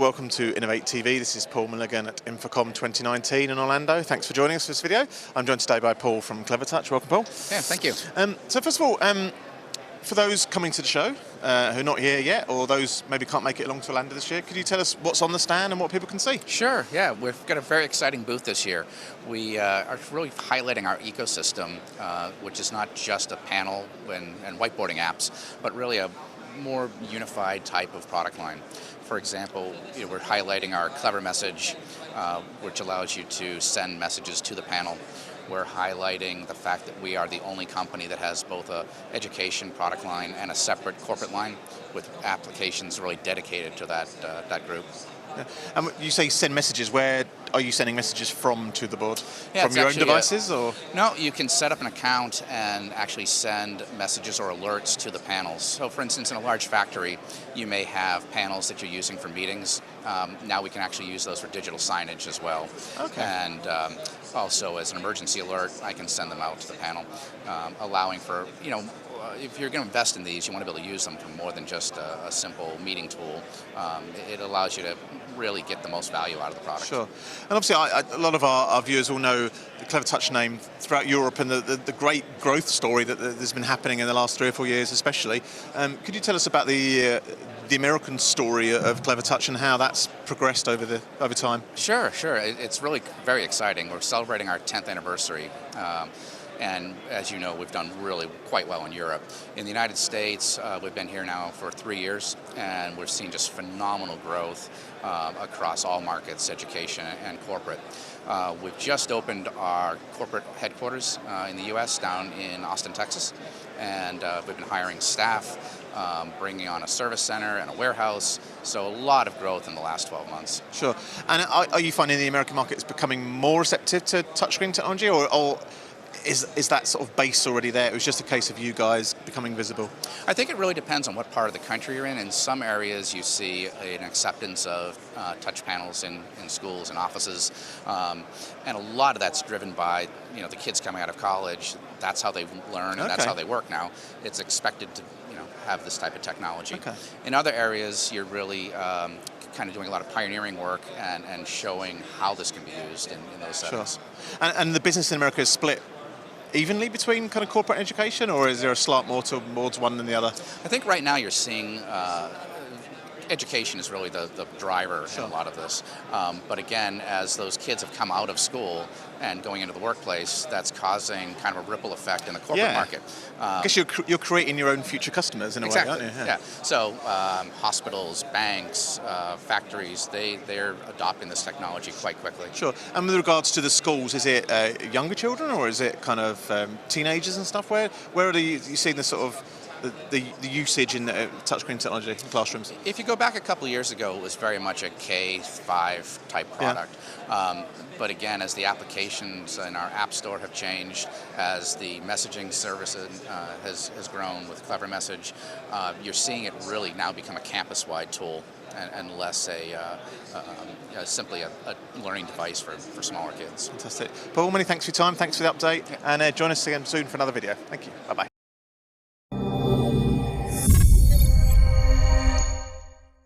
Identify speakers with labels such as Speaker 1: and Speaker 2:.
Speaker 1: welcome to Innovate TV. This is Paul Milligan at Infocom 2019 in Orlando. Thanks for joining us for this video. I'm joined today by Paul from Clevertouch. Welcome, Paul.
Speaker 2: Yeah, thank you.
Speaker 1: So first of all, for those coming to the show who are not here yet, or those maybe can't make it along to Orlando this year, could you tell us what's on the stand and what people can see?
Speaker 2: Sure, yeah. We've got a very exciting booth this year. We are really highlighting our ecosystem, which is not just a panel and whiteboarding apps, but really a more unified type of product line. For example, we're highlighting our Clever Message, which allows you to send messages to the panel. We're highlighting the fact that we are the only company that has both a education product line and a separate corporate line with applications really dedicated to that group.
Speaker 1: Yeah. And you say send messages. Where are you sending messages from to the board?
Speaker 2: Yeah,
Speaker 1: from your own devices? Or?
Speaker 2: No, you can set up an account and actually send messages or alerts to the panels. So for instance, in a large factory, you may have panels that you're using for meetings. Now we can actually use those for digital signage as well.
Speaker 1: Okay.
Speaker 2: And also as an emergency alert, I can send them out to the panel, allowing for, if you're going to invest in these, you want to be able to use them for more than just a simple meeting tool. It allows you to really get the most value out of the product.
Speaker 1: Sure. And obviously, a lot of our viewers will know the Clevertouch name throughout Europe and the great growth story that there's been happening in the last 3 or 4 years especially. Could you tell us about the American story of Clevertouch and how that's progressed over time?
Speaker 2: Sure. It's really very exciting. We're celebrating our 10th anniversary. And as you know, we've done really quite well in Europe. In the United States, we've been here now for 3 years, and we've seen just phenomenal growth across all markets, education and corporate. We've just opened our corporate headquarters in the U.S. down in Austin, Texas, and we've been hiring staff, bringing on a service center and a warehouse, so a lot of growth in the last 12 months.
Speaker 1: Sure. And are you finding the American market is becoming more receptive to touchscreen technology, or is that sort of base already there? It was just a case of you guys becoming visible?
Speaker 2: I think it really depends on what part of the country you're in. In some areas you see an acceptance of touch panels in schools and offices, and a lot of that's driven by the kids coming out of college. That's how they learn, and that's how they work now. It's expected to have this type of technology.
Speaker 1: Okay.
Speaker 2: In other areas you're really kind of doing a lot of pioneering work and showing how this can be used in those settings.
Speaker 1: Sure. And the business in America is split evenly between kind of corporate and education, or is there a slight more towards one than the other?
Speaker 2: I think right now you're seeing education is really the driver in a lot of this. But again, as those kids have come out of school and going into the workplace, that's causing kind of a ripple effect in the corporate market.
Speaker 1: I guess you're creating your own future customers in a way, aren't you?
Speaker 2: Yeah. So hospitals, banks, factories, they're adopting this technology quite quickly.
Speaker 1: Sure. And with regards to the schools, is it younger children or is it kind of teenagers and stuff? Where are you seeing the sort of the usage in touchscreen technology in classrooms?
Speaker 2: If you go back a couple of years ago, it was very much a K-5 type product. Yeah. But again, as the applications in our App Store have changed, as the messaging service has grown with Clever Message, you're seeing it really now become a campus-wide tool and less simply a learning device for smaller kids.
Speaker 1: Fantastic. Paul, many thanks for your time. Thanks for the update. And join us again soon for another video. Thank you. Bye-bye.